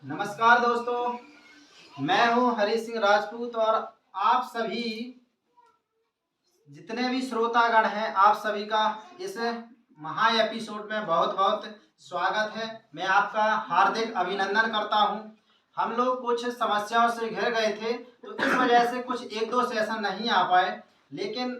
नमस्कार दोस्तों, मैं हूं हरी सिंह राजपूत और आप सभी जितने भी श्रोतागण हैं, आप सभी का इस महा एपिसोड में बहुत बहुत स्वागत है। मैं आपका हार्दिक अभिनंदन करता हूं। हम लोग कुछ समस्याओं से घिर गए थे, तो इस वजह से कुछ एक दो सेशन नहीं आ पाए, लेकिन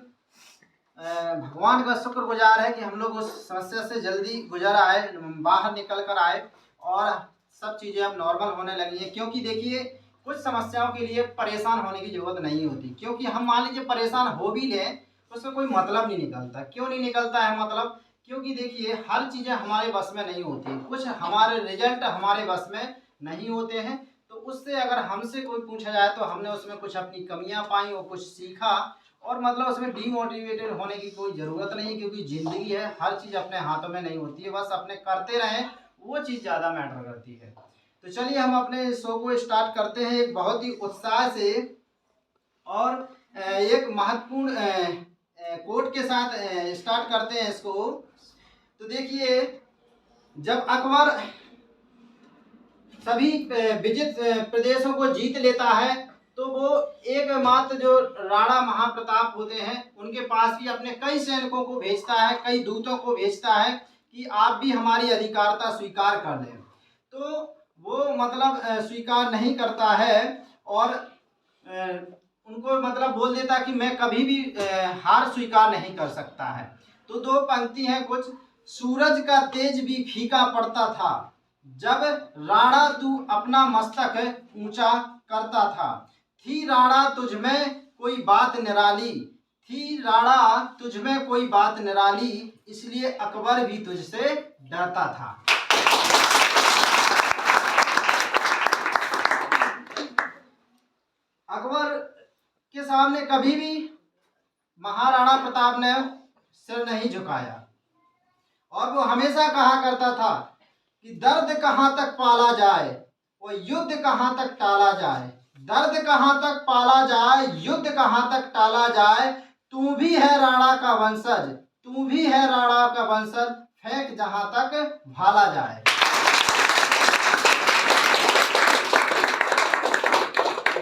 भगवान का शुक्रगुजार है कि हम लोग उस समस्या से जल्दी गुजर आए, बाहर निकल कर आए और सब चीज़ें अब नॉर्मल होने लगी हैं। क्योंकि देखिए, कुछ समस्याओं के लिए परेशान होने की ज़रूरत नहीं होती, क्योंकि हम मान लीजिए परेशान हो भी लें तो उसका कोई मतलब नहीं निकलता। क्यों नहीं निकलता है मतलब? क्योंकि देखिए, हर चीज़ें हमारे बस में नहीं होती, कुछ हमारे रिजल्ट हमारे बस में नहीं होते हैं। तो उससे अगर हमसे कोई पूछा जाए तो हमने उसमें कुछ अपनी कमियां पाई और कुछ सीखा, और मतलब उसमें डीमोटिवेटेड होने की कोई ज़रूरत नहीं, क्योंकि ज़िंदगी है, हर चीज़ अपने हाथों में नहीं होती है, बस अपने करते रहें, वो चीज़ ज़्यादा मैटर करती है। तो चलिए हम अपने शो को स्टार्ट करते हैं एक बहुत ही उत्साह से और एक महत्वपूर्ण कोट के साथ स्टार्ट करते हैं इसको। तो देखिए, जब अकबर सभी विजित प्रदेशों को जीत लेता है तो वो एकमात्र जो राणा महाप्रताप होते हैं उनके पास भी अपने कई सैनिकों को भेजता है, कई दूतों को भेजता है कि आप भी हमारी अधिकारता स्वीकार कर लें। तो वो मतलब स्वीकार नहीं करता है और उनको मतलब बोल देता कि मैं कभी भी हार स्वीकार नहीं कर सकता है। तो दो पंक्ति हैं कुछ। सूरज का तेज भी फीका पड़ता था जब राणा तू अपना मस्तक ऊंचा करता था। थी राणा तुझमें कोई बात निराली, थी राणा तुझमें कोई बात निराली, इसलिए अकबर भी तुझसे डरता था। अकबर के सामने कभी भी महाराणा प्रताप ने सिर नहीं झुकाया और वो हमेशा कहा करता था कि दर्द कहाँ तक पाला जाए और युद्ध कहाँ तक टाला जाए, दर्द कहाँ तक पाला जाए, युद्ध कहाँ तक टाला जाए, तू भी है राणा का वंशज, तू भी है राणा का वंशज, फेंक जहाँ तक भाला जाए।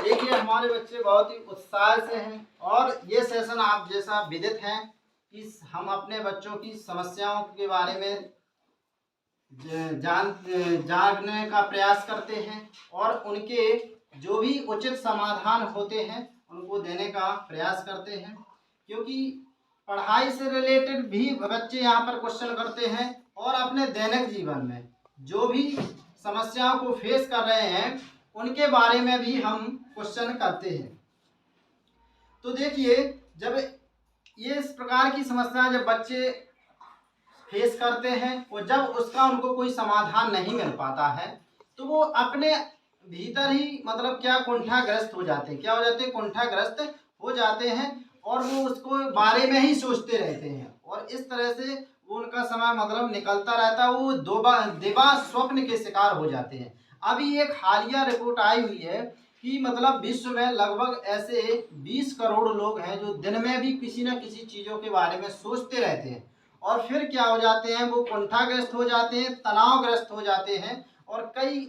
देखिए, हमारे बच्चे बहुत ही उत्साह से हैं और ये सेशन आप जैसा विदित हैं कि हम अपने बच्चों की समस्याओं के बारे में जानने का प्रयास करते हैं और उनके जो भी उचित समाधान होते हैं उनको देने का प्रयास करते हैं। क्योंकि पढ़ाई से रिलेटेड भी बच्चे यहाँ पर क्वेश्चन करते हैं और अपने दैनिक जीवन में जो भी समस्याओं को फेस कर रहे हैं उनके बारे में भी हम क्वेश्चन करते हैं। तो देखिए, जब ये इस प्रकार की समस्या जब बच्चे फेस करते हैं और जब उसका उनको कोई समाधान नहीं मिल पाता है तो वो अपने भीतर ही मतलब क्या कुंठाग्रस्त हो जाते हैं, क्या हो जाते हैं, कुंठाग्रस्त हो जाते हैं और वो उसको बारे में ही सोचते रहते हैं और इस तरह से वो उनका समय मतलब निकलता रहता है, वो दिवा स्वप्न के शिकार हो जाते हैं। अभी एक हालिया रिपोर्ट आई हुई है कि मतलब विश्व में लगभग ऐसे 20 करोड़ लोग हैं जो दिन में भी किसी न किसी चीज़ों के बारे में सोचते रहते हैं और फिर क्या हो जाते हैं, वो कुंठाग्रस्त हो जाते हैं, तनावग्रस्त हो जाते हैं और कई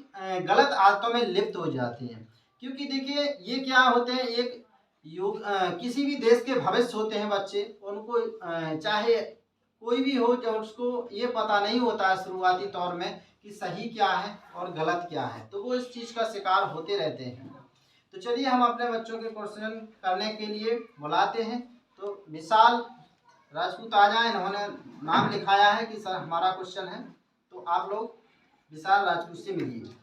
गलत आदतों में लिप्त हो जाते हैं। क्योंकि देखिए, ये क्या होते हैं, एक किसी भी देश के भविष्य होते हैं बच्चे, उनको चाहे कोई भी हो, जब उसको ये पता नहीं होता है शुरुआती तौर में कि सही क्या है और गलत क्या है, तो वो इस चीज़ का शिकार होते रहते हैं। तो चलिए हम अपने बच्चों के क्वेश्चन करने के लिए बुलाते हैं। तो विशाल राजपूत आ जाए, इन्होंने नाम लिखाया है कि सर हमारा क्वेश्चन है, तो आप लोग विशाल राजपूत से मिलिए।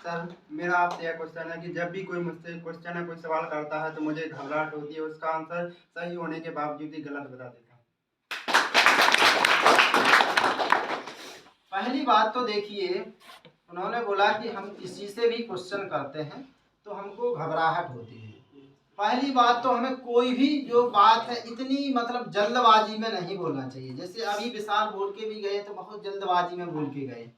सर, मेरा आपसे यह क्वेश्चन है कि जब भी कोई मुझसे क्वेश्चन है, कोई सवाल करता है तो मुझे घबराहट होती है, उसका आंसर सही होने के बावजूद ही गलत बता देता हूँ। पहली बात तो देखिए, उन्होंने बोला कि हम किसी से भी क्वेश्चन करते हैं तो हमको घबराहट होती है। पहली बात तो हमें कोई भी जो बात है इतनी मतलब जल्दबाजी में नहीं बोलना चाहिए। जैसे अभी विशाल बोल के भी गए तो बहुत जल्दबाजी में बोल के गए,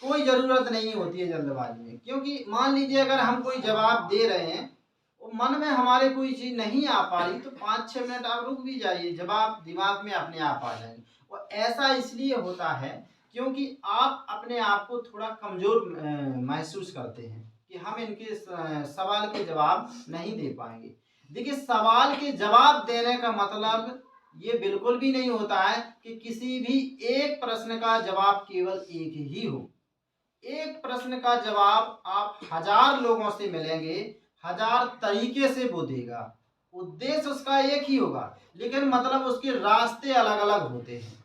कोई ज़रूरत नहीं होती है जल्दबाजी में। क्योंकि मान लीजिए अगर हम कोई जवाब दे रहे हैं और मन में हमारे कोई चीज़ नहीं आ पा रही तो 5-6 मिनट आप रुक भी जाइए, जवाब दिमाग में अपने आप आ जाएंगे। और ऐसा इसलिए होता है क्योंकि आप अपने आप को थोड़ा कमज़ोर महसूस करते हैं कि हम इनके सवाल के जवाब नहीं दे पाएंगे। देखिए, सवाल के जवाब देने का मतलब ये बिल्कुल भी नहीं होता है कि किसी भी एक प्रश्न का जवाब केवल एक ही हो। एक प्रश्न का जवाब आप 1000 लोगों से मिलेंगे, 1000 तरीके से वो देगा। उद्देश्य उसका एक ही होगा, लेकिन मतलब उसके रास्ते अलग-अलग होते हैं।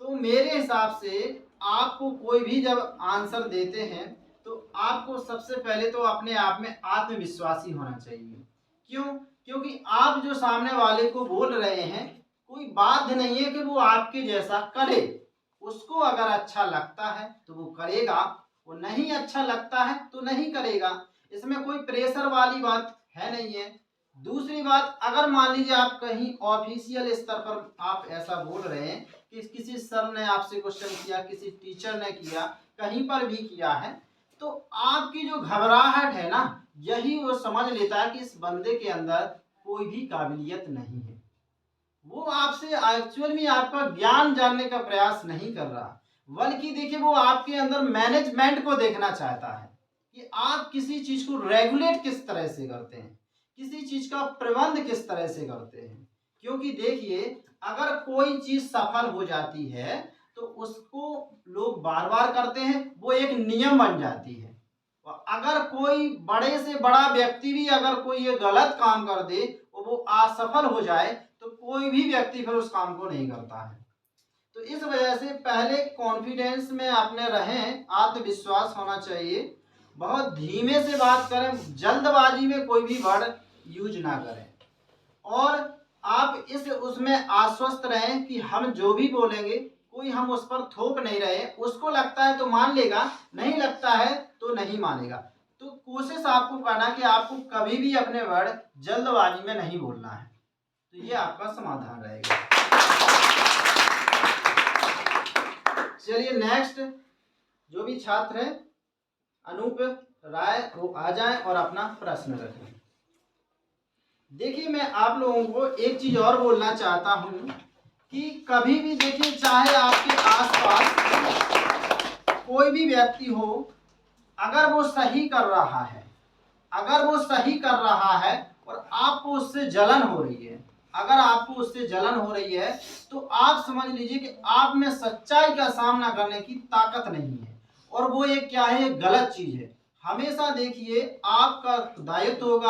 तो मेरे हिसाब से आपको कोई भी जब आंसर देते हैं तो आपको सबसे पहले तो अपने आप में आत्मविश्वासी होना चाहिए। क्यों? क्योंकि आप जो सामने वाले को बोल रहे हैं, कोई बाध्य नहीं है कि वो आपके जैसा करे। उसको अगर अच्छा लगता है तो वो करेगा, वो नहीं अच्छा लगता है तो नहीं करेगा। इसमें कोई प्रेशर वाली बात है नहीं है। दूसरी बात, अगर मान लीजिए आप कहीं ऑफिशियल स्तर पर आप ऐसा बोल रहे हैं कि किसी सर ने आपसे क्वेश्चन किया, किसी टीचर ने किया, कहीं पर भी किया है, तो आपकी जो घबराहट है ना, यही वो समझ लेता है कि इस बंदे के अंदर कोई भी काबिलियत नहीं है। वो आपसे एक्चुअल में आपका ज्ञान जानने का प्रयास नहीं कर रहा, बल्कि देखिए वो आपके अंदर मैनेजमेंट को देखना चाहता है कि आप किसी चीज को रेगुलेट किस तरह से करते हैं, किसी चीज का प्रबंध किस तरह से करते हैं। क्योंकि देखिए, अगर कोई चीज सफल हो जाती है तो उसको लोग बार बार करते हैं, वो एक नियम बन जाती है। और अगर कोई बड़े से बड़ा व्यक्ति भी अगर कोई ये गलत काम कर दे और वो असफल हो जाए तो कोई भी व्यक्ति फिर उस काम को नहीं करता है। तो इस वजह से पहले कॉन्फिडेंस में अपने रहें, आत्मविश्वास होना चाहिए। बहुत धीमे से बात करें, जल्दबाजी में कोई भी वर्ड यूज ना करें। और आप इस उसमें आश्वस्त रहें कि हम जो भी बोलेंगे कोई हम उस पर थोप नहीं रहे। उसको लगता है तो मान लेगा, नहीं लगता है तो नहीं मानेगा। तो कोशिश आपको करना कि आपको कभी भी अपने वर्ड जल्दबाजी में नहीं बोलना है। तो ये आपका समाधान रहेगा। चलिए नेक्स्ट, जो भी छात्र है अनूप राय वो आ जाए और अपना प्रश्न रखें। देखिए, मैं आप लोगों को एक चीज और बोलना चाहता हूं कि कभी भी देखिए, चाहे आपके आसपास कोई भी व्यक्ति हो, अगर वो सही कर रहा है, अगर वो सही कर रहा है और आपको उससे जलन हो रही है, अगर आपको उससे जलन हो रही है तो आप समझ लीजिए कि आप में सच्चाई का सामना करने की ताकत नहीं है और वो एक क्या है, गलत चीज है। हमेशा देखिए, आपका दायित्व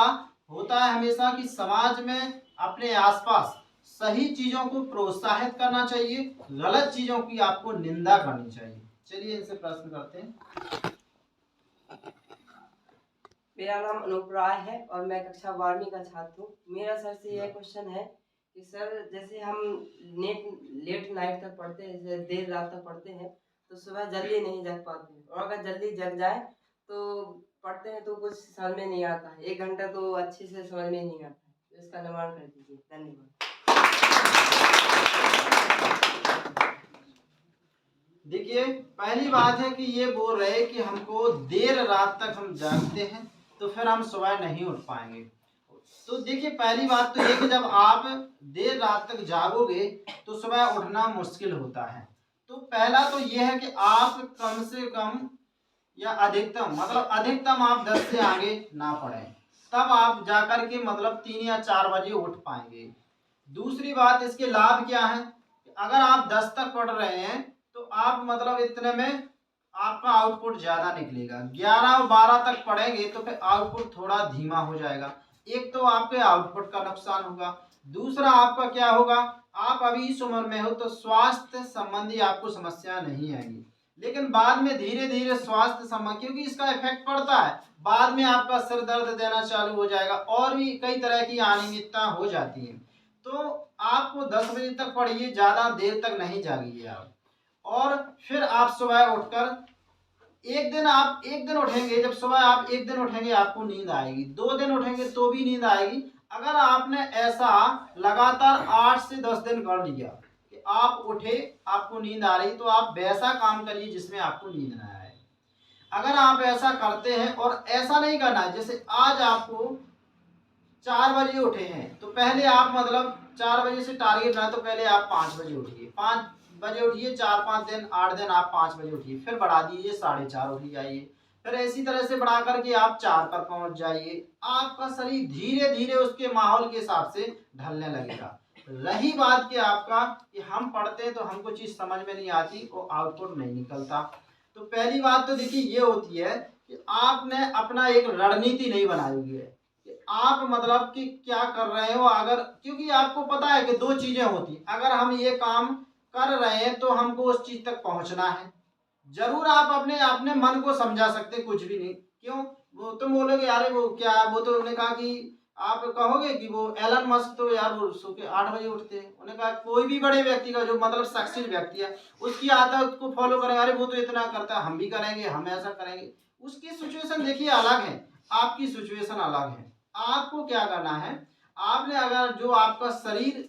होता है हमेशा कि समाज में अपने आसपास सही चीजों को प्रोत्साहित करना चाहिए, गलत चीजों की आपको निंदा करनी चाहिए। चलिए इनसे प्रश्न करते हैं। मेरा नाम अनूप राय है और मैं कक्षा 12वीं का छात्र हूँ। मेरा सर से यह क्वेश्चन है कि सर, जैसे हम लेट नाइट तक पढ़ते हैं, जैसे देर रात तक पढ़ते हैं, तो सुबह जल्दी नहीं जग पाते, और अगर जल्दी जग जाए तो पढ़ते हैं तो कुछ समझ में नहीं आता है, 1 घंटा तो अच्छे से समझ में नहीं आता है। तो इसका निवारण कर दीजिए, धन्यवाद। देखिए, पहली बात है कि ये बोल रहे कि हमको देर रात तक हम जागते हैं तो फिर हम सुबह नहीं उठ पाएंगे। तो देखिए, पहली बात तो ये कि जब आप देर रात तक जागोगे तो सुबह उठना मुश्किल होता है। तो पहला तो ये है कि आप कम से कम या अधिकतम, मतलब अधिकतम आप 10 से आगे ना पढ़ें, तब आप जाकर के मतलब 3 या 4 बजे उठ पाएंगे। दूसरी बात, इसके लाभ क्या है, अगर आप 10 तक पढ़ रहे हैं तो आप मतलब इतने में आपका आउटपुट ज्यादा निकलेगा। 11 और 12 तक पढ़ेंगे तो फिर आउटपुट थोड़ा धीमा हो जाएगा। एक तो आपके आउटपुट का नुकसान होगा, दूसरा आपका क्या होगा, आप अभी इस उम्र में हो तो स्वास्थ्य संबंधी आपको समस्या नहीं आएगी, लेकिन बाद में धीरे धीरे स्वास्थ्य संबंधी, क्योंकि इसका इफेक्ट पड़ता है, बाद में आपका सिर दर्द देना चालू हो जाएगा और भी कई तरह की अनियमितता हो जाती है। तो आपको 10 बजे तक पढ़िए, ज़्यादा देर तक नहीं जागिए आप। और फिर आप सुबह उठकर एक दिन उठेंगे, जब सुबह आप एक दिन उठेंगे आपको नींद आएगी, 2 दिन उठेंगे तो भी नींद आएगी। अगर आपने ऐसा लगातार 8 से 10 दिन कर लिया कि आप उठे आपको नींद आ रही, तो आप वैसा काम करिए जिसमें आपको नींद ना आए। अगर आप ऐसा करते हैं, और ऐसा नहीं करना है जैसे आज आपको 4 बजे उठे हैं तो पहले आप मतलब 4 बजे से टारगेट ना, तो पहले आप 5 बजे उठिए, 5 बजे उठिए, 4-5 दिन 8 दिन आप 5 बजे उठिए, फिर बढ़ा दीजिए 4:30 उठ जाइए, फिर इसी तरह से बढ़ा करके आप 4 पर पहुंच जाइए। आपका शरीर धीरे धीरे उसके माहौल के हिसाब से ढलने लगेगा। रही बात कि आपका कि हम पढ़ते हैं तो हमको चीज़ समझ में नहीं आती और आउटपुट नहीं निकलता, तो पहली बात तो देखिए ये होती है कि आपने अपना एक रणनीति नहीं बनाई हुई है कि आप मतलब कि क्या कर रहे हो। अगर क्योंकि आपको पता है कि दो चीज़ें होती हैं, अगर हम ये काम कर रहे हैं तो हमको उस चीज़ तक पहुंचना है। जरूर आप अपने अपने मन को समझा सकते, कुछ भी नहीं, क्यों वो तुम बोलोगे यार वो क्या है, वो तो उन्होंने कहा कि आप कहोगे कि वो एलन मस्क तो यार वो सो के 8 बजे उठते हैं। उन्होंने कहा कोई भी बड़े व्यक्ति का जो मतलब सक्सेस व्यक्ति है उसकी आदत को फॉलो करें, अरे वो तो इतना करता है हम भी करेंगे, हम ऐसा करेंगे। उसकी सिचुएशन देखिए अलग है, आपकी सिचुएशन अलग है। आपको क्या करना है, आपने अगर जो आपका शरीर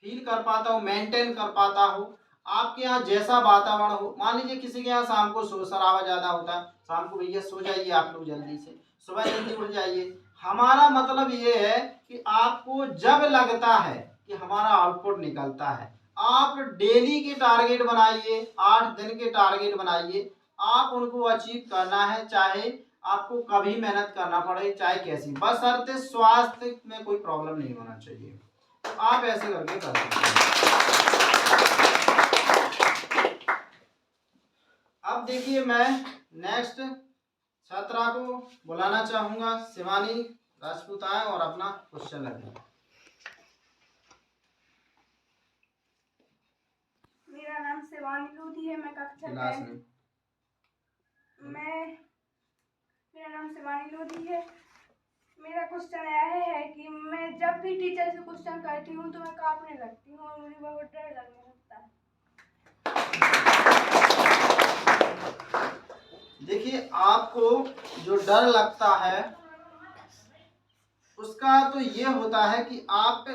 फील कर पाता हो, मेंटेन कर पाता हो, आपके यहाँ जैसा वातावरण हो, मान लीजिए किसी के यहाँ शाम को शोर शराबा ज़्यादा होता है, शाम को भैया सो जाइए आप लोग जल्दी से, सुबह जल्दी उठ जाइए। हमारा मतलब ये है कि आपको जब लगता है कि हमारा आउटपुट निकलता है, आप डेली के टारगेट बनाइए, 8 दिन के टारगेट बनाइए, आप उनको अचीव करना है, चाहे आपको कभी मेहनत करना पड़े, चाहे कैसी, बशर्ते स्वास्थ्य में कोई प्रॉब्लम नहीं होना चाहिए। तो आप ऐसे करके कर सकते हैं। अब देखिए मैं नेक्स्ट छात्रा को बुलाना चाहूंगा, शिवानी राजपूत आए और अपना क्वेश्चन रखें। मेरा नाम शिवानी लोधी है, मैं कक्षा क्लास 10 में मेरा नाम शिवानी लोधी है। मेरा क्वेश्चन यह है कि मैं जब भी टीचर से क्वेश्चन करती हूँ तो मैं कांपने लगती हूँ और मुझे बहुत डर लगने लगता है। देखिए आपको जो डर लगता है उसका तो ये होता है कि आप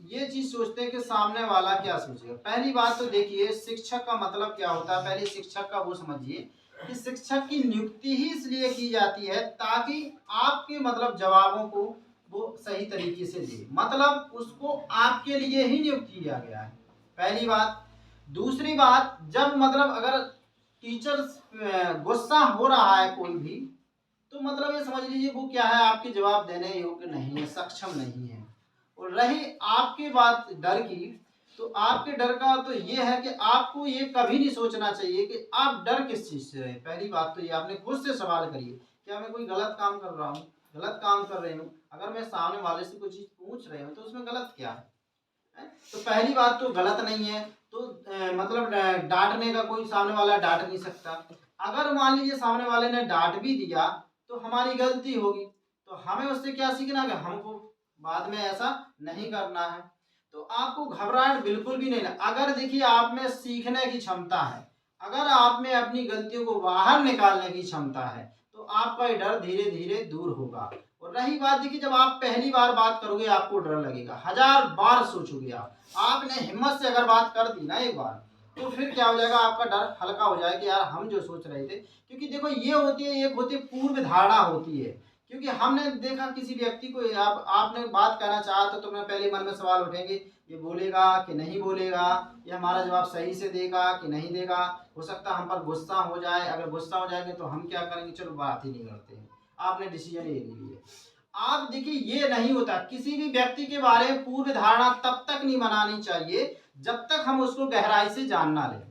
ये चीज सोचते हैं कि सामने वाला क्या सोचेगा। पहली बात तो देखिए शिक्षक का मतलब क्या होता है, पहले शिक्षक का वो समझिए कि शिक्षक की नियुक्ति ही इसलिए की जाती है ताकि आपके मतलब जवाबों को वो सही तरीके से दे, मतलब उसको आपके लिए ही नियुक्त किया गया है, पहली बात। दूसरी बात, जब मतलब अगर टीचर गुस्सा हो रहा है कोई भी, तो मतलब ये समझ लीजिए वो क्या है, आपके जवाब देने योग्य नहीं है, सक्षम नहीं है। और रही आपकी बात डर की, तो आपके डर का तो ये है कि आपको ये कभी नहीं सोचना चाहिए कि आप डर किस चीज़ से रहे। पहली बात तो ये आपने खुद से सवाल करिए, क्या मैं कोई गलत काम कर रहा हूँ, गलत काम कर रही हूँ, अगर मैं सामने वाले से कोई चीज़ पूछ रही हूँ तो उसमें गलत क्या है? तो पहली बात तो गलत नहीं है, तो मतलब डांटने का कोई सामने वाला डांट नहीं सकता। अगर मान लीजिए सामने वाले ने डांट भी दिया तो हमारी गलती होगी, तो हमें उससे क्या सीखना है, हमको बाद में ऐसा नहीं करना है। तो आपको घबराहट बिल्कुल भी नहीं लगा। अगर देखिए आप में सीखने की क्षमता है, अगर आप में अपनी गलतियों को बाहर निकालने की क्षमता है, तो आपका ये डर धीरे धीरे दूर होगा। और रही बात देखिए, जब आप पहली बार बात करोगे आपको डर लगेगा, 1000 बार सोचोगे आपने हिम्मत से अगर बात कर दी ना एक बार, तो फिर क्या हो जाएगा, आपका डर हल्का हो जाएगा कि यार हम जो सोच रहे थे। क्योंकि देखो ये होती है, एक होती है पूर्व धारणा होती है, क्योंकि हमने देखा किसी व्यक्ति को, आपने बात करना चाहा तो तुम्हें पहले मन में सवाल उठेंगे, ये बोलेगा कि नहीं बोलेगा, ये हमारा जवाब सही से देगा कि नहीं देगा, हो सकता है हम पर गुस्सा हो जाए, अगर गुस्सा हो जाएंगे तो हम क्या करेंगे, चलो बात ही नहीं करते हैं, आपने डिसीजन ये ले लिया। आप देखिए ये नहीं होता, किसी भी व्यक्ति के बारे में पूर्व धारणा तब तक नहीं बनानी चाहिए जब तक हम उसको गहराई से जान ना लें।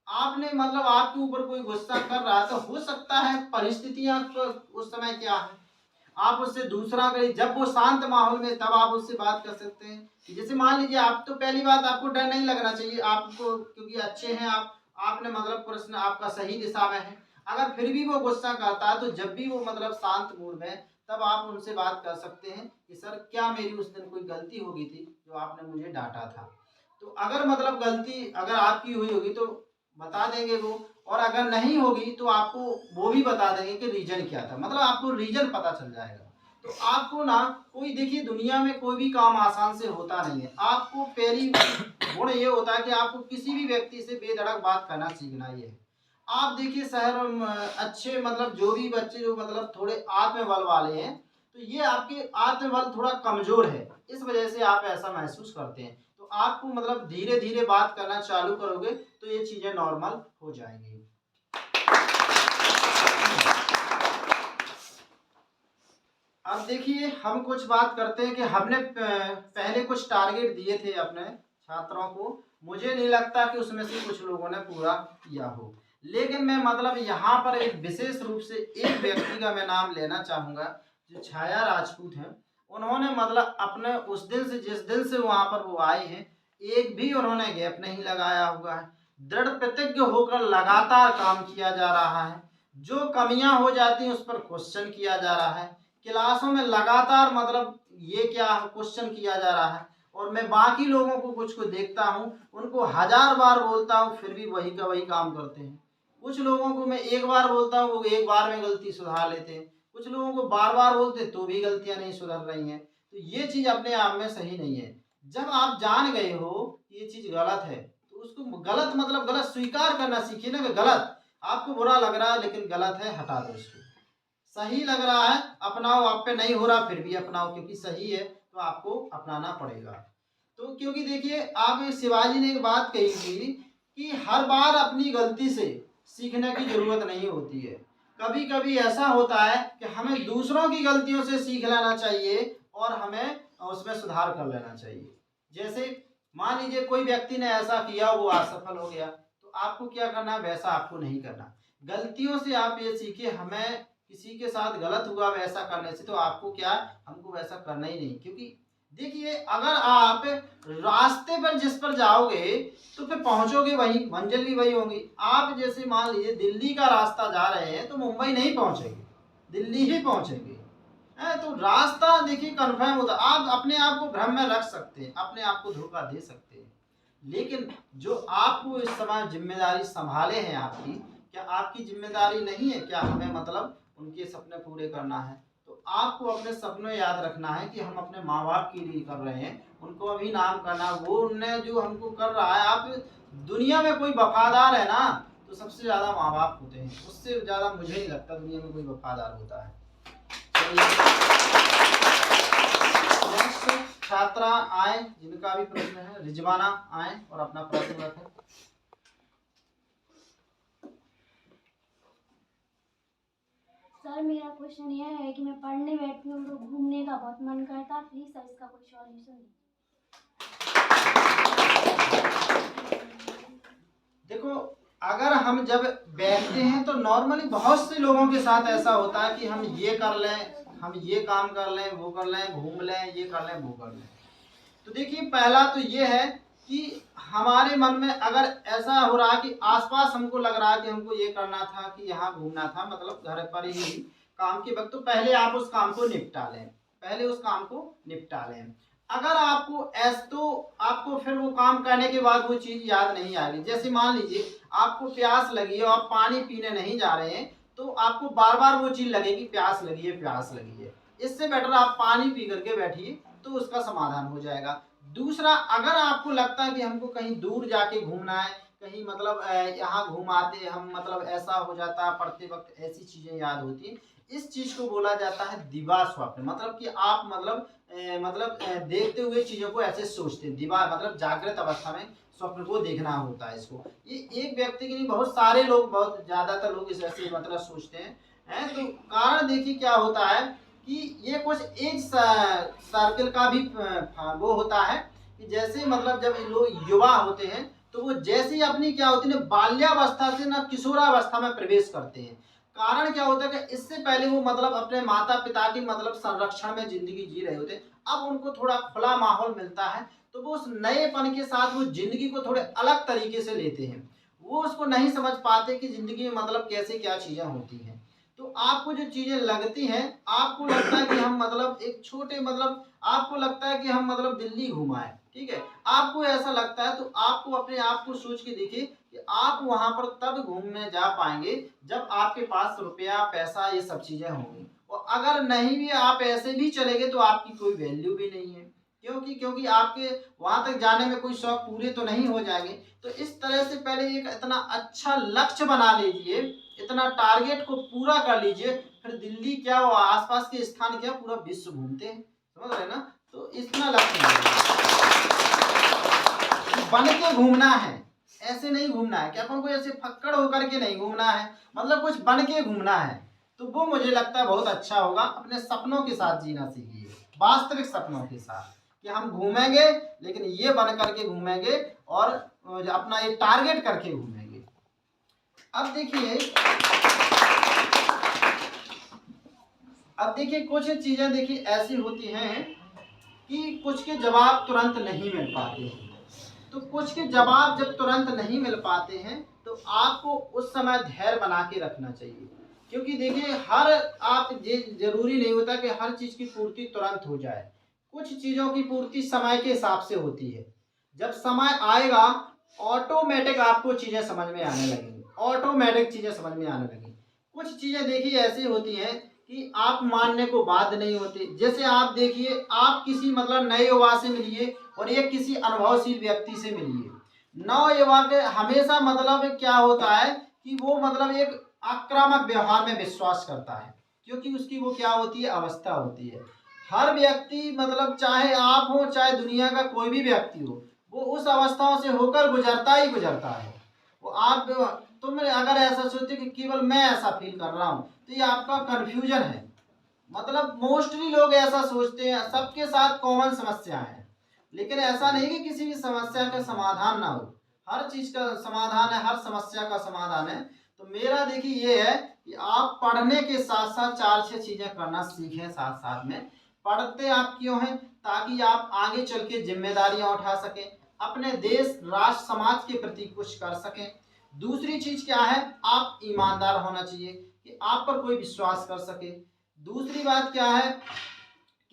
आपने मतलब आपके ऊपर कोई गुस्सा कर रहा है तो हो सकता है परिस्थितियां उस समय क्या है, आप उससे दूसरा करिए, जब वो शांत माहौल में तब आप उससे बात कर सकते हैं। जैसे मान लीजिए आप, तो पहली बात आपको डर नहीं लगना चाहिए आपको, क्योंकि अच्छे हैं आपने मतलब प्रश्न आपका सही दिशा में है। अगर फिर भी वो गुस्सा करता है तो जब भी वो मतलब शांत मूड में, तब आप उनसे बात कर सकते हैं कि सर क्या मेरी उस दिन कोई गलती हो गई थी जो आपने मुझे डांटा था। तो अगर मतलब गलती अगर आपकी हुई होगी तो बता देंगे वो, और अगर नहीं होगी तो आपको वो भी बता देंगे कि रीजन क्या था, मतलब आपको रीजन पता चल जाएगा। तो आपको ना कोई, देखिए दुनिया में कोई भी काम आसान से होता नहीं है। आपको पहली गुण ये होता है कि आपको किसी भी व्यक्ति से बेधड़क बात करना सीखना ही है। आप देखिए शहर में अच्छे मतलब जो भी बच्चे जो मतलब थोड़े आत्मबल वाले हैं, तो ये आपके आत्मबल थोड़ा कमजोर है, इस वजह से आप ऐसा महसूस करते हैं। तो आपको मतलब धीरे धीरे बात करना चालू करोगे तो ये चीज़ें नॉर्मल हो जाएंगी। अब देखिए हम कुछ बात करते हैं कि हमने पहले कुछ टारगेट दिए थे अपने छात्रों को, मुझे नहीं लगता कि उसमें से कुछ लोगों ने पूरा किया हो, लेकिन मैं मतलब यहाँ पर एक विशेष रूप से एक व्यक्ति का मैं नाम लेना चाहूँगा जो छाया राजपूत हैं। उन्होंने मतलब अपने उस दिन से जिस दिन से वहाँ पर वो आए हैं एक भी उन्होंने गैप नहीं लगाया हुआ है, दृढ़ प्रतिज्ञ होकर लगातार काम किया जा रहा है। जो कमियां हो जाती हैं उस पर क्वेश्चन किया जा रहा है, क्लासों में लगातार मतलब ये क्या क्वेश्चन किया जा रहा है। और मैं बाकी लोगों को कुछ को देखता हूँ, उनको 1000 बार बोलता हूँ फिर भी वही का वही काम करते हैं। कुछ लोगों को मैं एक बार बोलता हूँ वो एक बार में गलती सुधार लेते हैं, कुछ लोगों को बार बार बोलते तो भी गलतियां नहीं सुधर रही हैं। तो ये चीज़ अपने आप में सही नहीं है। जब आप जान गए हो कि ये चीज़ गलत है तो उसको गलत मतलब गलत स्वीकार करना सीखिए ना कि गलत, आपको बुरा लग रहा है लेकिन गलत है, हटा दो इसको। सही लग रहा है अपनाओ, आप पे नहीं हो रहा फिर भी अपनाओ, क्योंकि सही है तो आपको अपनाना पड़ेगा। तो क्योंकि देखिए आप शिवाजी ने एक बात कही थी कि हर बार अपनी गलती से सीखने की जरूरत नहीं होती है। कभी कभी ऐसा होता है कि हमें दूसरों की गलतियों से सीख लेना चाहिए और हमें उसमें सुधार कर लेना चाहिए। जैसे मान लीजिए कोई व्यक्ति ने ऐसा किया वो असफल हो गया, तो आपको क्या करना है, वैसा आपको नहीं करना। गलतियों से आप ये सीखिए, हमें किसी के साथ गलत हुआ वैसा करने से तो आपको क्या, हमको वैसा करना ही नहीं। क्योंकि देखिए अगर आप रास्ते पर जिस पर जाओगे तो फिर पहुंचोगे वहीं, मंजिल भी वही होगी। आप जैसे मान लीजिए दिल्ली का रास्ता जा रहे हैं तो मुंबई नहीं पहुंचेंगे, दिल्ली ही पहुंचेंगे। तो रास्ता देखिए कन्फर्म होता, आप अपने आप को भ्रम में रख सकते हैं, अपने आप को धोखा दे सकते हैं, लेकिन जो आपको इस समय जिम्मेदारी संभाले हैं आपकी, क्या आपकी जिम्मेदारी नहीं है क्या हमें मतलब उनके सपने पूरे करना है। तो आपको अपने सपने याद रखना है कि हम अपने माँ बाप के लिए कर रहे हैं, उनको अभी नाम करना, वो उनने जो हमको कर रहा है। आप दुनिया में कोई वफादार है ना तो सबसे ज़्यादा माँ बाप होते हैं, उससे ज़्यादा मुझे नहीं लगता दुनिया में कोई वफादार होता है। नेक्स्ट छात्रा आए जिनका भी प्रश्न है, रिजवाना आए और अपना प्रश्न रखें। सर मेरा क्वेश्चन यह है कि मैं पढ़ने बैठती हूँ तो घूमने का बहुत मन करता है, प्लीज सर इसका कोई सॉल्यूशन दीजिए। देखो अगर हम जब बैठते हैं तो नॉर्मली बहुत से लोगों के साथ ऐसा होता है कि हम ये कर लें, हम ये काम कर लें, वो कर लें, घूम लें, ये कर लें, वो कर लें। तो देखिए पहला तो ये है कि हमारे मन में अगर ऐसा हो रहा कि आसपास हमको लग रहा है कि हमको ये करना था कि यहाँ घूमना था, मतलब घर पर ही काम के वक्त, तो पहले आप उस काम को निपटा लें, पहले उस काम को निपटा लें। अगर आपको तो आपको फिर वो काम करने के बाद वो चीज़ याद नहीं आएगी। जैसे मान लीजिए आपको प्यास लगी है और आप पानी पीने नहीं जा रहे हैं तो आपको बार बार वो चीज़ लगेगी प्यास लगी है, प्यास लगी है। इससे बेटर आप पानी पी करके बैठिए तो उसका समाधान हो जाएगा। दूसरा, अगर आपको लगता है कि हमको कहीं दूर जाके घूमना है, कहीं मतलब यहाँ घूम आते हम, मतलब ऐसा हो जाता है पढ़ते वक्त ऐसी चीज़ें याद होती हैं, इस चीज़ को बोला जाता है दिवा स्वप्न। मतलब कि आप मतलब देखते हुए चीज़ों को ऐसे सोचते हैं। दिवा मतलब जागृत अवस्था में स्वप्न को देखना होता है इसको। ये एक व्यक्ति की नहीं, बहुत सारे लोग, बहुत ज़्यादातर लोग इस ऐसे मतलब सोचते हैं। तो कारण देखिए क्या होता है कि ये कुछ एज सर्कल का भी वो होता है कि जैसे मतलब जब लोग युवा होते हैं तो वो जैसे ही अपनी क्या होती है ना बाल्यावस्था से ना किशोरावस्था में प्रवेश करते हैं। कारण क्या होता है कि इससे पहले वो मतलब अपने माता पिता की मतलब संरक्षण में जिंदगी जी रहे होते हैं। अब उनको थोड़ा खुला माहौल मिलता है तो वो उस नएपन के साथ वो जिंदगी को थोड़े अलग तरीके से लेते हैं। वो उसको नहीं समझ पाते कि जिंदगी में मतलब कैसे क्या चीज़ें होती हैं। तो आपको जो चीज़ें लगती हैं, आपको लगता है कि हम मतलब एक छोटे मतलब आपको लगता है कि हम मतलब दिल्ली घुमाएं, ठीक है, आपको ऐसा लगता है तो आपको अपने आप को सोच के देखिए कि आप वहाँ पर तब घूमने जा पाएंगे जब आपके पास रुपया पैसा ये सब चीज़ें होंगी। और अगर नहीं भी आप ऐसे भी चले गए तो आपकी कोई वैल्यू भी नहीं है, क्योंकि आपके वहाँ तक जाने में कोई शौक पूरे तो नहीं हो जाएंगे। तो इस तरह से पहले एक इतना अच्छा लक्ष्य बना लीजिए, इतना टारगेट को पूरा कर लीजिए, फिर दिल्ली क्या वो आसपास के स्थान क्या पूरा विश्व घूमते हैं, समझ रहे ना। तो इतना लक्ष्य बन के घूमना है, ऐसे नहीं घूमना है कि अपन को ऐसे फक्कड़ होकर के नहीं घूमना है, मतलब कुछ बन के घूमना है। तो वो मुझे लगता है बहुत अच्छा होगा। अपने सपनों के साथ जीना सीखिए, वास्तविक सपनों के साथ, कि हम घूमेंगे लेकिन ये बन करके घूमेंगे और अपना ये टारगेट करके घूमेंगे। अब देखिए कुछ चीज़ें देखिए ऐसी होती हैं कि कुछ के जवाब तुरंत नहीं मिल पाते हैं। तो कुछ के जवाब जब तुरंत नहीं मिल पाते हैं तो आपको उस समय धैर्य बना के रखना चाहिए, क्योंकि देखिए जरूरी नहीं होता कि हर चीज़ की पूर्ति तुरंत हो जाए। कुछ चीज़ों की पूर्ति समय के हिसाब से होती है। जब समय आएगा ऑटोमेटिक आपको चीज़ें समझ में आने लगेंगी, ऑटोमेटिक चीज़ें समझ में आने लगेंगी। कुछ चीज़ें देखिए ऐसी होती हैं कि आप मानने को बाध्य नहीं होते। जैसे आप देखिए, आप किसी मतलब नए युवा से मिलिए और एक किसी अनुभवशील व्यक्ति से मिलिए। नव युवा के हमेशा मतलब क्या होता है कि वो मतलब एक आक्रामक व्यवहार में विश्वास करता है, क्योंकि उसकी वो क्या होती है, अवस्था होती है। हर व्यक्ति मतलब चाहे आप हो चाहे दुनिया का कोई भी व्यक्ति हो, वो उस अवस्थाओं से होकर गुजरता ही गुजरता है। वो तुम अगर ऐसा सोचते कि केवल मैं ऐसा फील कर रहा हूँ तो ये आपका कंफ्यूजन है। मतलब मोस्टली लोग ऐसा सोचते हैं, सबके साथ कॉमन समस्या है, लेकिन ऐसा नहीं कि किसी भी समस्या का समाधान ना हो। हर चीज़ का समाधान है, हर समस्या का समाधान है। तो मेरा देखिए ये है कि आप पढ़ने के साथ साथ 4-6 चीज़ें करना सीखें। साथ साथ में पढ़ते आप क्यों हैं, ताकि आप आगे चल के जिम्मेदारियां उठा सकें, अपने देश राष्ट्र समाज के प्रति कुछ कर सकें। दूसरी चीज़ क्या है, आप ईमानदार होना चाहिए कि आप पर कोई विश्वास कर सके। दूसरी बात क्या है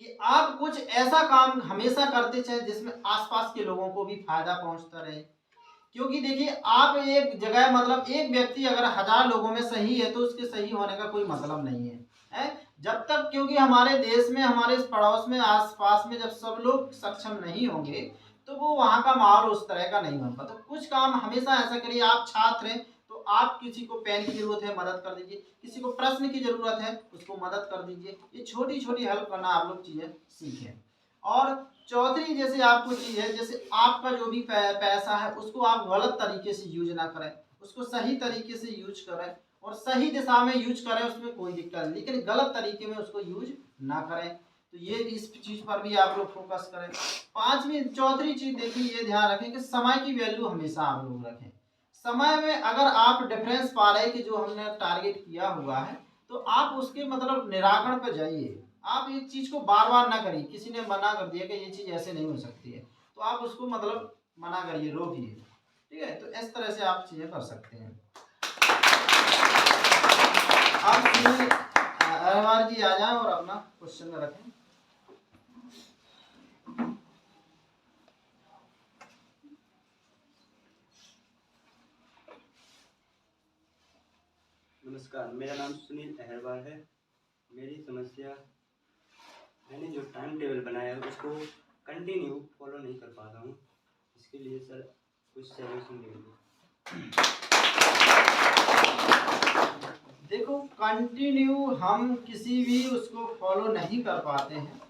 कि आप कुछ ऐसा काम हमेशा करते चलें जिसमें आसपास के लोगों को भी फायदा पहुंचता रहे। क्योंकि देखिए आप एक जगह मतलब एक व्यक्ति अगर 1000 लोगों में सही है तो उसके सही होने का कोई मतलब नहीं है, जब तक, क्योंकि हमारे देश में, हमारे पड़ोस में, आसपास में जब सब लोग सक्षम नहीं होंगे तो वो वहाँ का माहौल उस तरह का नहीं बन पाता। तो कुछ काम हमेशा ऐसा करिए। आप छात्र हैं तो आप किसी को पेन की जरूरत है मदद कर दीजिए, किसी को प्रश्न की जरूरत है उसको मदद कर दीजिए। ये छोटी छोटी हेल्प करना आप लोग चीज़ें सीखें। और चौथी जैसे आपको चीज़ है, जैसे आपका जो भी पैसा है उसको आप गलत तरीके से यूज ना करें, उसको सही तरीके से यूज करें और सही दिशा में यूज करें, उसमें कोई दिक्कत नहीं, लेकिन गलत तरीके में उसको यूज ना करें। तो ये इस चीज़ पर भी आप लोग फोकस करें। चौथी चीज़ देखिए, ये ध्यान रखें कि समय की वैल्यू हमेशा आप लोग रखें। समय में अगर आप डिफरेंस पा रहे हैं कि जो हमने टारगेट किया हुआ है तो आप उसके मतलब निराकरण पर जाइए। आप एक चीज़ को बार बार ना करिए। किसी ने मना कर दिया कि ये चीज़ ऐसे नहीं हो सकती है तो आप उसको मतलब मना करिए, रोकिए। ठीक है, तो इस तरह से आप चीज़ें कर सकते हैं। आप अहवार जी आ जाएं और अपना क्वेश्चन रखें। नमस्कार, मेरा नाम सुनील अहरवाल है। मेरी समस्या, मैंने जो टाइम टेबल बनाया है उसको कंटिन्यू फॉलो नहीं कर पाता हूँ। इसके लिए सर कुछ सजेशन दीजिए। देखो, कंटिन्यू हम किसी भी उसको फॉलो नहीं कर पाते हैं,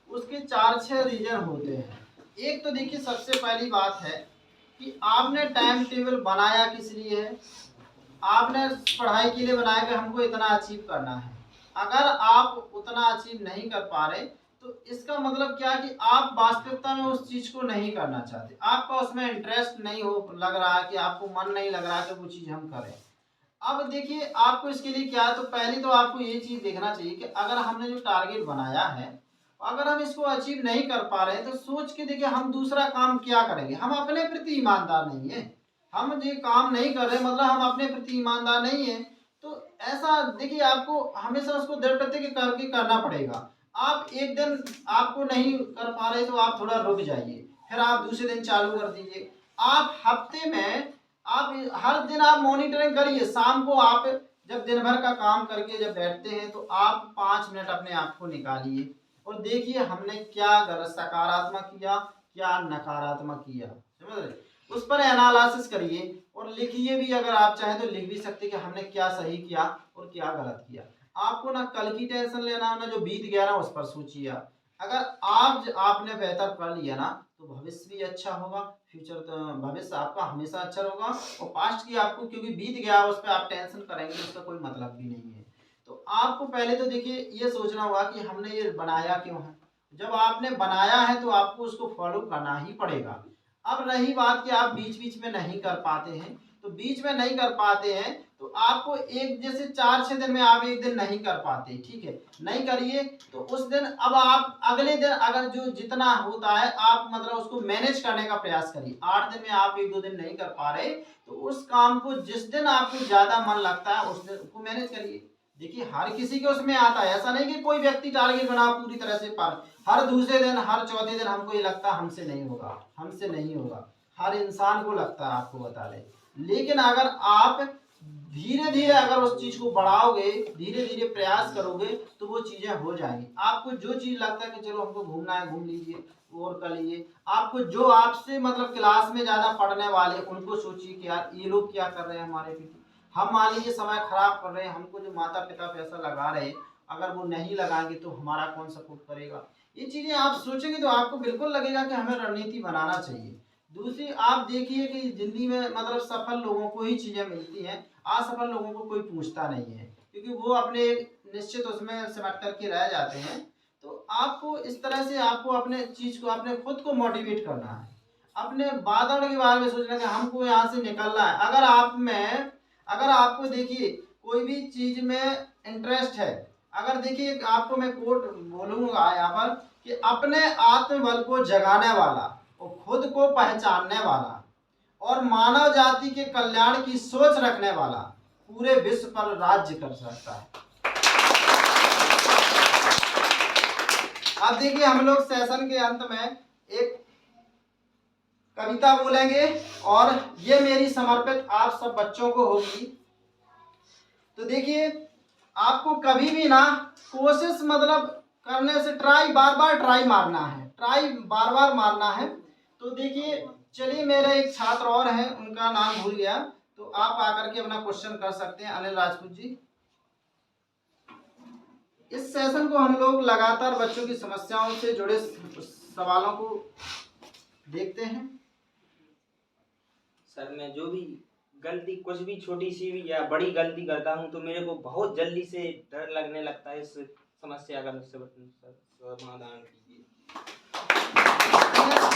उसके 4-6 रीजन होते हैं। एक तो देखिए सबसे पहली बात है कि आपने टाइम टेबल बनाया किस लिए है। आपने पढ़ाई के लिए बनाया कि हमको इतना अचीव करना है। अगर आप उतना अचीव नहीं कर पा रहे तो इसका मतलब क्या कि आप वास्तविकता में उस चीज़ को नहीं करना चाहते, आपका उसमें इंटरेस्ट नहीं हो लग रहा है, कि आपको मन नहीं लग रहा है कि वो चीज़ हम करें। अब देखिए आपको इसके लिए क्या है, तो पहले तो आपको ये चीज़ देखना चाहिए कि अगर हमने जो टारगेट बनाया है अगर हम इसको अचीव नहीं कर पा रहे तो सोच के देखिए हम दूसरा काम क्या करेंगे। हम अपने प्रति ईमानदार नहीं है, हम ये काम नहीं कर रहे मतलब हम अपने प्रति ईमानदार नहीं है। तो ऐसा देखिए आपको हमेशा उसको दृढ़ प्रतिज्ञ करके करना पड़ेगा। आप एक दिन आपको नहीं कर पा रहे तो आप थोड़ा रुक जाइए, फिर आप दूसरे दिन चालू कर दीजिए। आप हफ्ते में आप हर दिन आप मॉनिटरिंग करिए। शाम को आप जब दिन भर का काम करके जब बैठते हैं तो आप 5 मिनट अपने आप को निकालिए और देखिए हमने क्या गलत सकारात्मक किया, क्या नकारात्मक किया, समझ रहे। उस पर एनालिसिस करिए और लिखिए भी, अगर आप चाहें तो लिख भी सकते कि हमने क्या सही किया और क्या गलत किया। आपको ना कल की टेंशन लेना, ना जो बीत गया ना उस पर सोचिए। अगर आज आपने बेहतर कर लिया ना तो भविष्य भी अच्छा होगा, फ्यूचर तो भविष्य आपका हमेशा अच्छा होगा। और पास्ट की आपको क्योंकि बीत गया उस पर आप टेंशन करेंगे उसका कोई मतलब भी नहीं है। तो आपको पहले तो देखिए ये सोचना होगा कि हमने ये बनाया क्यों है। जब आपने बनाया है तो आपको उसको फॉलो करना ही पड़ेगा। अब रही बात कि आप बीच बीच में नहीं कर पाते हैं, तो बीच में नहीं कर पाते हैं तो आपको एक जैसे 4-6 दिन में आप एक दिन नहीं कर पाते, ठीक है, नहीं करिए तो उस दिन अब आप अगले दिन अगर जो जितना होता है आप मतलब उसको मैनेज करने का प्रयास करिए। 8 दिन में आप 1-2 दिन नहीं कर पा रहे तो उस काम को जिस दिन आपको ज्यादा मन लगता है उस दिन उसको मैनेज करिए। देखिए हर किसी के उसमें आता है, ऐसा नहीं कि कोई व्यक्ति टारगेट बना पूरी तरह से पार हर दूसरे दिन हर चौथे दिन हमको ये लगता है हमसे नहीं होगा, हमसे नहीं होगा, हर इंसान को लगता है, आपको बता दें। लेकिन अगर आप धीरे धीरे अगर उस चीज को बढ़ाओगे, धीरे धीरे प्रयास करोगे तो वो चीजें हो जाएंगी। आपको जो चीज लगता है कि चलो हमको घूमना है घूम लीजिए और कर लीजिए। आपको जो आपसे मतलब क्लास में ज्यादा पढ़ने वाले उनको सोचिए कि यार ये लोग क्या कर रहे हैं हमारे पीछे, हम मान लीजिए समय खराब कर रहे हैं, हमको जो माता पिता पैसा लगा रहे हैं अगर वो नहीं लगाएंगे तो हमारा कौन सपोर्ट करेगा। ये चीजें आप सोचेंगे तो आपको बिल्कुल लगेगा कि हमें रणनीति बनाना चाहिए। दूसरी आप देखिए कि जिंदगी में मतलब सफल लोगों को ही चीजें मिलती हैं, असफल लोगों को कोई पूछता नहीं है क्योंकि वो अपने निश्चित उसमें सिमट करके रह जाते हैं। तो आपको इस तरह से आपको अपने चीज को अपने खुद को मोटिवेट करना है, अपने बादल के बारे में सोचना कि हमको यहाँ से निकलना है। अगर आप में अगर आपको देखिए कोई भी चीज में इंटरेस्ट है, अगर देखिए आपको मैं कोट बोलूंगा यहाँ पर कि अपने आत्मबल को जगाने वाला और खुद को पहचानने वाला और मानव जाति के कल्याण की सोच रखने वाला पूरे विश्व पर राज्य कर सकता है। अब देखिए हम लोग सेशन के अंत में एक कविता बोलेंगे और ये मेरी समर्पित आप सब बच्चों को होगी। तो देखिए आपको कभी भी ना कोशिश मतलब करने से ट्राई बार बार ट्राई मारना है, ट्राई बार बार मारना है। तो देखिए चलिए मेरे एक छात्र और हैं उनका नाम भूल गया, तो आप आकर के अपना क्वेश्चन कर सकते हैं। अनिल राजपूत जी, इस सेशन को हम लोग लगातार बच्चों की समस्याओं से जुड़े सवालों को देखते हैं। सर मैं जो भी गलती कुछ भी छोटी सी भी या बड़ी गलती करता हूँ तो मेरे को बहुत जल्दी से डर लगने लगता है। इस समस्या का समाधान कीजिए।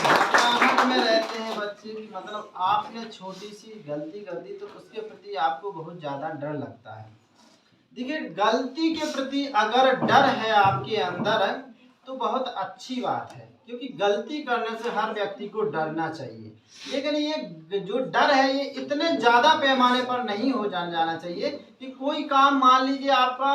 घबराहट में रहते हैं बच्चे की मतलब आपने छोटी सी गलती कर दी तो उसके प्रति आपको बहुत ज्यादा डर लगता है। देखिए गलती के प्रति अगर डर है आपके अंदर तो बहुत अच्छी बात है, क्योंकि गलती करने से हर व्यक्ति को डरना चाहिए। लेकिन ये जो डर है ये इतने ज्यादा पैमाने पर नहीं हो जाना चाहिए कि कोई काम मान लीजिए आपका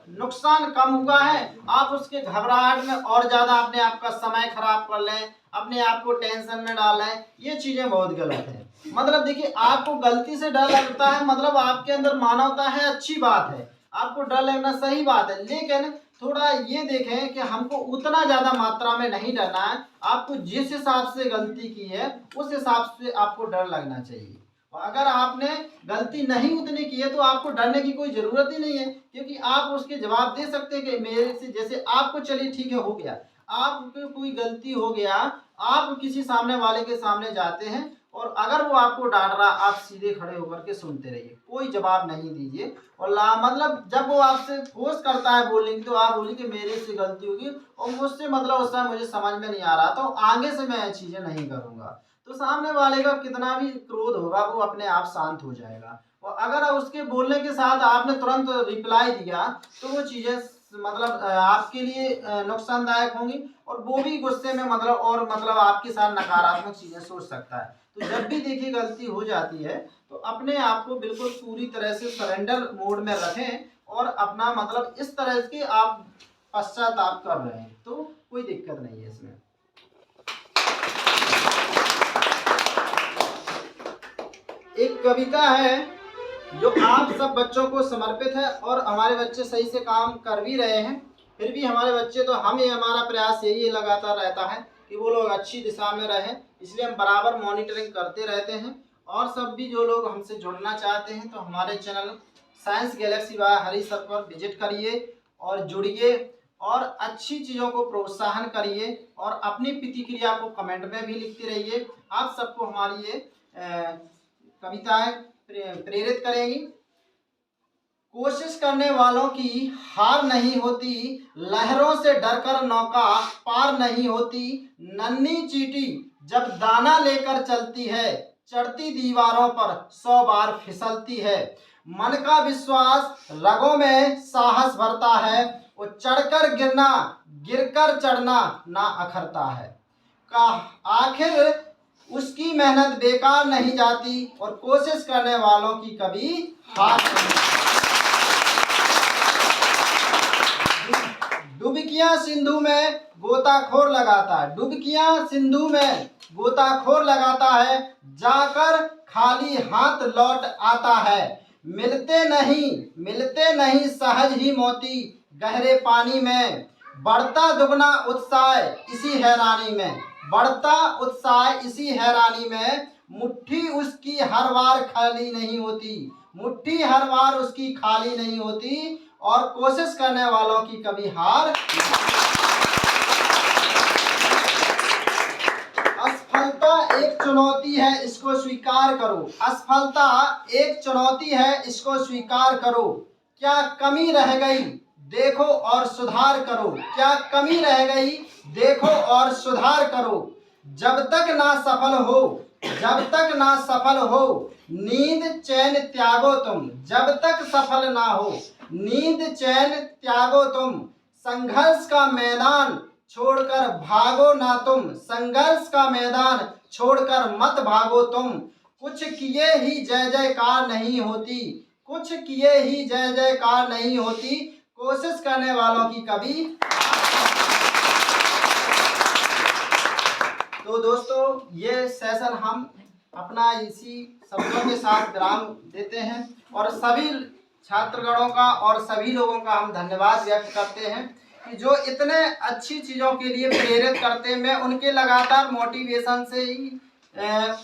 नुकसान कम हुआ है, आप उसके घबराहट में और ज्यादा अपने आप का समय खराब कर लें, अपने आप को टेंशन में डालें। ये चीजें बहुत गलत है। मतलब देखिए आपको गलती से डर लगता है मतलब आपके अंदर मानवता है, अच्छी बात है, आपको डर लगना सही बात है। लेकिन थोड़ा ये देखें कि हमको उतना ज्यादा मात्रा में नहीं डरना है। आपको जिस हिसाब से गलती की है उस हिसाब से आपको डर लगना चाहिए। और अगर आपने गलती नहीं उतनी की है तो आपको डरने की कोई जरूरत ही नहीं है, क्योंकि आप उसके जवाब दे सकते हैं कि मेरे से जैसे आपको चलिए ठीक है हो गया, आपको कोई गलती हो गया, आप किसी सामने वाले के सामने जाते हैं और अगर वो आपको डांट रहा आप सीधे खड़े होकर के सुनते रहिए, कोई जवाब नहीं दीजिए। और मतलब जब वो आपसे फोर्स करता है बोलने की तो आप बोलिए कि मेरे से गलती होगी और मुझसे मतलब उस टाइम मुझे समझ में नहीं आ रहा तो आगे से मैं ये चीजें नहीं करूंगा। तो सामने वाले का कितना भी क्रोध होगा वो अपने आप शांत हो जाएगा। और अगर उसके बोलने के साथ आपने तुरंत रिप्लाई दिया तो वो चीजें मतलब आपके लिए नुकसानदायक होंगी और वो भी गुस्से में मतलब और मतलब आपके साथ नकारात्मक चीजें सोच सकता है। तो जब भी देखिए गलती हो जाती है तो अपने आप को बिल्कुल पूरी तरह से सरेंडर मोड में रखें और अपना मतलब इस तरह के आप पश्चाताप कर रहे हैं तो कोई दिक्कत नहीं है इसमें। एक कविता है जो आप सब बच्चों को समर्पित है और हमारे बच्चे सही से काम कर भी रहे हैं, फिर भी हमारे बच्चे तो हम ये हमारा प्रयास यही लगातार रहता है कि वो लोग अच्छी दिशा में रहें, इसलिए हम बराबर मॉनिटरिंग करते रहते हैं। और सब भी जो लोग हमसे जुड़ना चाहते हैं तो हमारे चैनल साइंस गैलेक्सी बाय हरी सर पर विजिट करिए और जुड़िए और अच्छी चीज़ों को प्रोत्साहन करिए और अपनी प्रतिक्रिया को कमेंट में भी लिखते रहिए। आप सबको हमारी ये कविताएं प्रेरित करेंगी। कोशिश करने वालों की हार नहीं होती, लहरों से डरकर नौका पार नहीं होती। नन्ही चींटी जब दाना लेकर चलती है, चढ़ती दीवारों पर 100 बार फिसलती है। मन का विश्वास रगों में साहस भरता है, वो चढ़कर गिरना गिरकर चढ़ना ना अखरता है। का आखिर उसकी मेहनत बेकार नहीं जाती और कोशिश करने वालों की कभी हार नहीं। डुबकियां सिंधु में गोताखोर लगाता है, डुबकियां सिंधु में गोताखोर लगाता है, जाकर खाली हाथ लौट आता है। मिलते नहीं सहज ही मोती, गहरे पानी में बढ़ता दुगना उत्साह इसी हैरानी में, बढ़ता उत्साह इसी हैरानी में। मुट्ठी उसकी हर बार खाली नहीं होती, मुट्ठी हर बार उसकी खाली नहीं होती और कोशिश करने वालों की कभी हार। असफलता एक चुनौती है, इसको स्वीकार करो। असफलता एक चुनौती है, इसको स्वीकार करो। क्या कमी रह गई देखो और सुधार करो, क्या कमी रह गई देखो और सुधार करो। जब तक ना सफल हो, जब तक ना सफल हो, नींद चैन त्यागो तुम। जब तक सफल ना हो, नींद चैन त्यागो तुम। संघर्ष का मैदान छोड़कर भागो ना तुम, संघर्ष का मैदान छोड़कर मत भागो तुम। कुछ किए ही जय जयकार नहीं होती, कुछ किए ही जय जयकार नहीं होती, कोशिश करने वालों की कभी। तो दोस्तों, ये सेशन हम अपना इसी शब्दों के साथ विराम देते हैं और सभी छात्रगणों का और सभी लोगों का हम धन्यवाद व्यक्त करते हैं कि जो इतने अच्छी चीज़ों के लिए प्रेरित करते हैं। मैं उनके लगातार मोटिवेशन से ही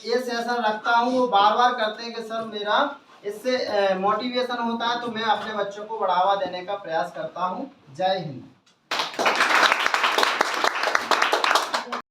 ये सेशन रखता हूँ। वो बार बार करते हैं कि सर मेरा इससे मोटिवेशन होता है, तो मैं अपने बच्चों को बढ़ावा देने का प्रयास करता हूँ। जय हिंद।